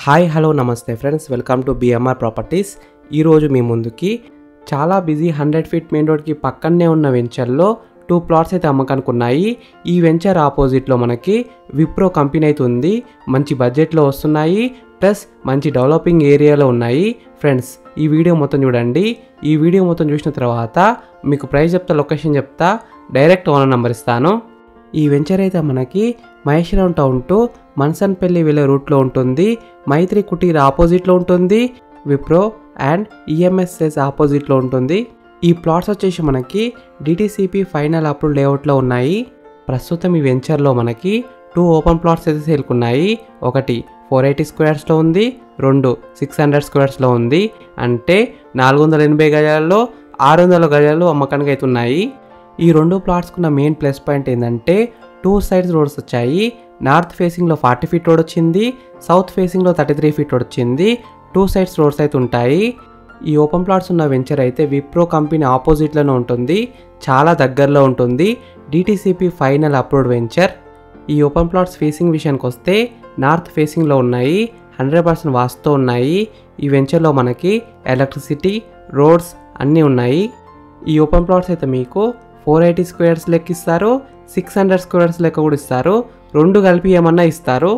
Hi hello నమస్తే friends, welcome to BMR properties. ఈరోజు మీ ముందుకి చాలా బిజీ 100 ఫీట్ మెయిన్ రోడ్కి పక్కనే ఉన్న వెంచర్లో 2 ప్లాట్స్ అయితే అమ్మకానికి ఉన్నాయి. ఈ వెంచర్ ఆపోజిట్లో మనకి విప్రో కంపెనీ అయితే ఉంది. మంచి బడ్జెట్లో వస్తున్నాయి, ప్లస్ మంచి డెవలపింగ్ ఏరియాలో ఉన్నాయి. ఫ్రెండ్స్, ఈ వీడియో మొత్తం చూడండి. ఈ వీడియో మొత్తం చూసిన తర్వాత మీకు ప్రైస్ చెప్తా, లొకేషన్ చెప్తా, డైరెక్ట్ ఓనర్ నెంబర్ ఇస్తాను. ఈ వెంచర్ అయితే మనకి మహేశ్వరం టౌన్ టు మన్సన్పల్లి వెళ్ళే రూట్లో ఉంటుంది. మైత్రి కుటీర్ ఆపోజిట్లో ఉంటుంది. విప్రో అండ్ ఈఎంఎస్ఎస్ ఆపోజిట్లో ఉంటుంది. ఈ ప్లాట్స్ వచ్చేసి మనకి డిటిసిపి ఫైనల్ అప్రూవ్ లేఅవుట్లో ఉన్నాయి. ప్రస్తుతం ఈ వెంచర్లో మనకి 2 ఓపెన్ ప్లాట్స్ అయితే సేల్కున్నాయి. ఒకటి 480 స్క్వేర్స్లో ఉంది, 2 600 స్క్వేర్స్లో ఉంది. అంటే 480 గజాల్లో 600 గజాలు అమ్మకానికి అయితే ఉన్నాయి. ఈ 2 ప్లాట్స్కున్న మెయిన్ ప్లస్ పాయింట్ ఏంటంటే 2 సైడ్స్ రోడ్స్ వచ్చాయి. నార్త్ ఫేసింగ్లో 40 ఫీట్ రోడ్ వచ్చింది, సౌత్ ఫేసింగ్లో 33 ఫీట్ రోడ్ వచ్చింది. 2 సైడ్స్ రోడ్స్ అయితే ఉంటాయి. ఈ ఓపెన్ ప్లాట్స్ ఉన్న వెంచర్ అయితే విప్రో కంపెనీ ఆపోజిట్లోనే ఉంటుంది, చాలా దగ్గరలో ఉంటుంది. DTCP final approved venture. ఈ ఓపెన్ ప్లాట్స్ ఫేసింగ్ విషయానికి వస్తే నార్త్ ఫేసింగ్లో ఉన్నాయి, 100% వాస్తుతో ఉన్నాయి. ఈ వెంచర్లో మనకి ఎలక్ట్రిసిటీ, రోడ్స్ అన్నీ ఉన్నాయి. ఈ ఓపెన్ ప్లాట్స్ అయితే మీకు 480 స్క్వేర్స్ లెక్క ఇస్తారు, 600 స్క్వేర్స్ లెక్క కూడా ఇస్తారు. 2 కలిపి ఏమన్నా ఇస్తారు.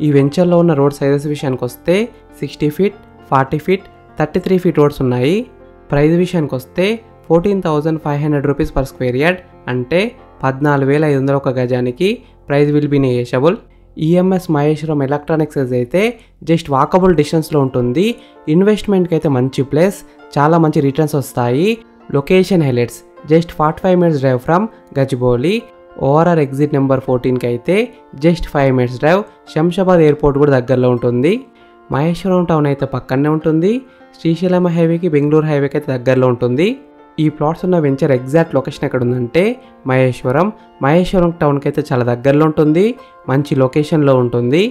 ఈ వెంచర్లో ఉన్న రోడ్ సైజెస్ విషయానికి వస్తే 60 ఫీట్, 40 ఫీట్, 33 ఫీట్ రోడ్స్ ఉన్నాయి. ప్రైస్ విషయానికి వస్తే 14,500 రూపీస్ పర్ స్క్వేర్ యార్డ్, అంటే 14,500 ఒక గజానికి. Price will be negotiable. EMS Maheshwaram electronics అయితే జస్ట్ వాకబుల్ డిస్టెన్స్లో ఉంటుంది. ఇన్వెస్ట్మెంట్కి అయితే మంచి ప్లేస్, చాలా మంచి రిటర్న్స్ వస్తాయి. Location highlights, just 45 minutes drive from Gachibowli. ORR exit number 14కి అయితే just 5 minutes drive. Shamshabad airport కూడా దగ్గరలో ఉంటుంది. మహేశ్వరం టౌన్ అయితే పక్కనే ఉంటుంది. శ్రీశైలం హైవేకి, బెంగళూరు హైవేకి అయితే దగ్గరలో ఉంటుంది. ఈ ప్లాట్స్ ఉన్న వెంచర్ ఎగ్జాక్ట్ లొకేషన్ ఎక్కడ ఉందంటే మహేశ్వరం టౌన్కి అయితే చాలా దగ్గరలో ఉంటుంది, మంచి లొకేషన్లో ఉంటుంది.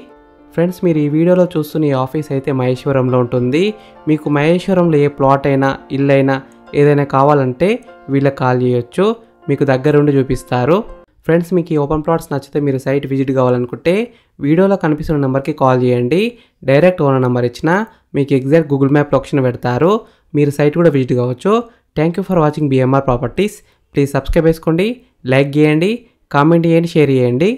ఫ్రెండ్స్, మీరు ఈ వీడియోలో చూస్తున్న ఈ ఆఫీస్ అయితే మహేశ్వరంలో ఉంటుంది. మీకు మహేశ్వరంలో ఏ ప్లాట్ అయినా, ఇల్లు అయినా, ఏదైనా కావాలంటే వీళ్ళకి కాల్ చేయొచ్చు, మీకు దగ్గరుండి చూపిస్తారు. ఫ్రెండ్స్, మీకు ఈ ఓపెన్ ప్లాట్స్ నచ్చితే మీరు సైట్ విజిట్ కావాలనుకుంటే వీడియోలో కనిపిస్తున్న నెంబర్కి కాల్ చేయండి. డైరెక్ట్ ఓనర్ నెంబర్ ఇచ్చినా మీకు ఎగ్జాక్ట్ గూగుల్ మ్యాప్ లొకేషన్ పెడతారు, మీరు సైట్ కూడా విజిట్ కావచ్చు. Thank you for watching BMR properties. Please subscribe చేసుకోండి, లైక్ చేయండి, కామెంట్ చేయండి, షేర్ చేయండి.